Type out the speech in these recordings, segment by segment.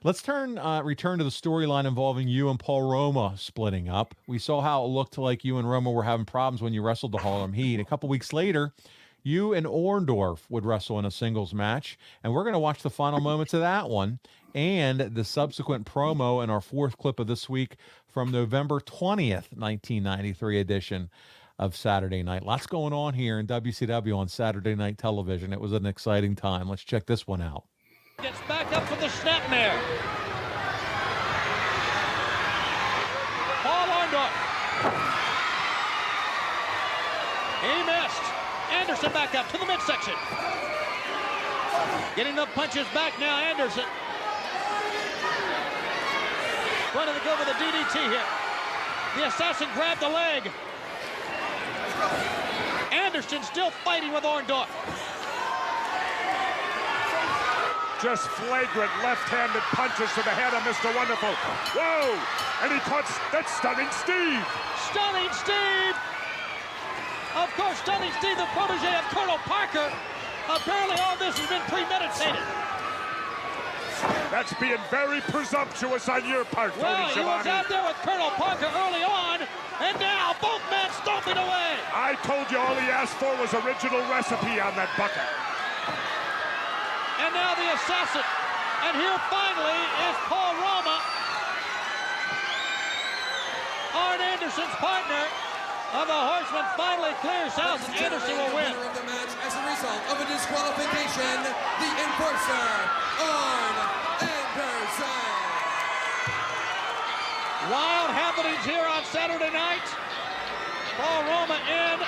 Let's return to the storyline involving you and Paul Roma splitting up. We saw how it looked like you and Roma were having problems when you wrestled the Harlem Heat. A couple weeks later, you and Orndorff would wrestle in a singles match, and we're going to watch the final moments of that one and the subsequent promo in our fourth clip of this week from November 20th, 1993 edition of Saturday Night. Lots going on here in WCW on Saturday Night Television. It was an exciting time. Let's check this one out. Gets back up for the snapmare. Paul Orndorff. He missed. Anderson back up to the midsection. Getting the punches back now, Anderson. Running to go with a DDT here. The assassin grabbed the leg. Anderson still fighting with Orndorff. Just flagrant left-handed punches to the head of Mr. Wonderful. Whoa! And he caught that Stunning Steve. Stunning Steve! Of course, Stunning Steve, the protege of Colonel Parker. Apparently all this has been premeditated. That's being very presumptuous on your part, Tony Well, he was Schiavone. out there with Colonel Parker early on, and now both men stomping away. I told you all he asked for was original recipe on that bucket. And now the assassin. And here finally is Paul Roma, Arn Anderson's partner of the Horsemen, finally clears house, and Anderson will win. Winner of the match as a result of a disqualification, the enforcer, Arn Anderson. Wild happenings here on Saturday night. Paul Roma in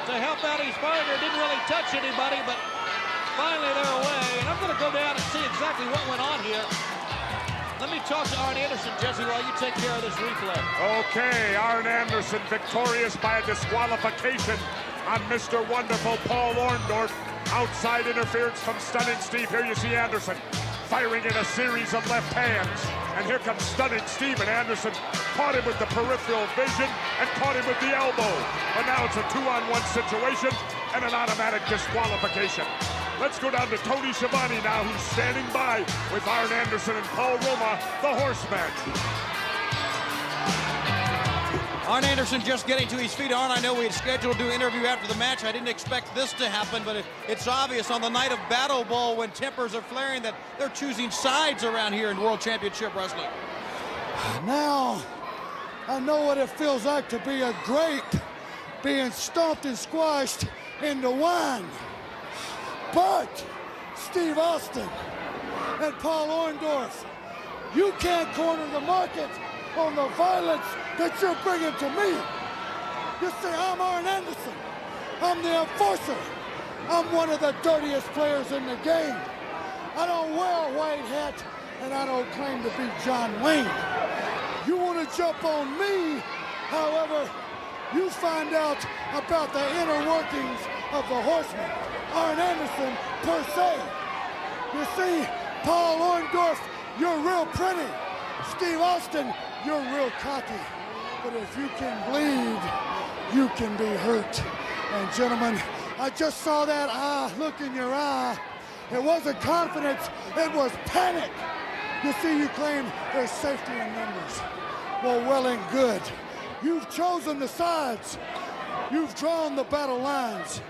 to help out his partner. Didn't really touch anybody, but finally they're away. And I'm going to go down and see exactly what went on here. Let me talk to Arn Anderson, Jesse, while you take care of this replay. Okay, Arn Anderson victorious by a disqualification on Mr. Wonderful Paul Orndorff. Outside interference from Stunning Steve. Here you see Anderson firing in a series of left hands. And here comes Stunning Steve, and Anderson caught him with the peripheral vision and caught him with the elbow. But now it's a 2-on-1 situation and an automatic disqualification. Let's go down to Tony Schiavone now, who's standing by with Arn Anderson and Paul Roma, the Horsemen. Arn Anderson just getting to his feet. Arn, I know we had scheduled to do an interview after the match. I didn't expect this to happen, but it's obvious on the night of Battle Bowl when tempers are flaring that they're choosing sides around here in World Championship Wrestling. Now, I know what it feels like to be a grape being stomped and squashed into wine. But Steve Austin and Paul Orndorff, you can't corner the market on the violence that you're bringing to me. You see, I'm Arn Anderson. I'm the enforcer. I'm one of the dirtiest players in the game. I don't wear a white hat, and I don't claim to be John Wayne. You want to jump on me, however, you find out about the inner workings of the Horsemen. Arn Anderson, per se. You see, Paul Orndorff, you're real pretty. Steve Austin, you're real cocky. But if you can bleed, you can be hurt. And gentlemen, I just saw that look in your eye. It wasn't confidence, it was panic. You see, you claim there's safety in numbers. Well and good. You've chosen the sides. You've drawn the battle lines.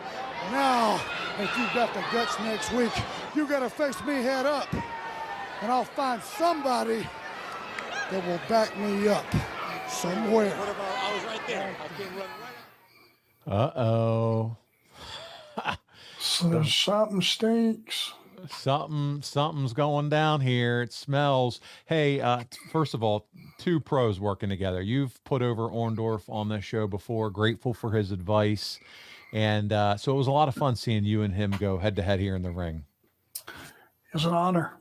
Now, if you've got the guts next week, you gotta face me head up. And I'll find somebody that will back me up somewhere. What about, I was right there. I came running right up. Uh-oh. So something stinks. Something's going down here. It smells. Hey, first of all, two pros working together. You've put over Orndorff on this show before. Grateful for his advice. And so it was a lot of fun seeing you and him go head-to-head here in the ring. It's an honor.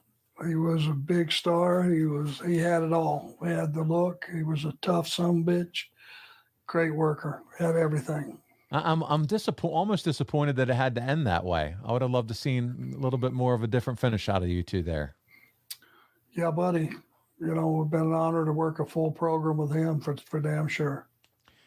He was a big star. He had it all. He had the look. He was a tough sumbitch. Great worker. Had everything. I'm almost disappointed that it had to end that way. I would have loved to seen a little bit more of a different finish out of you two there. Yeah, buddy. You know, it's been an honor to work a full program with him for damn sure.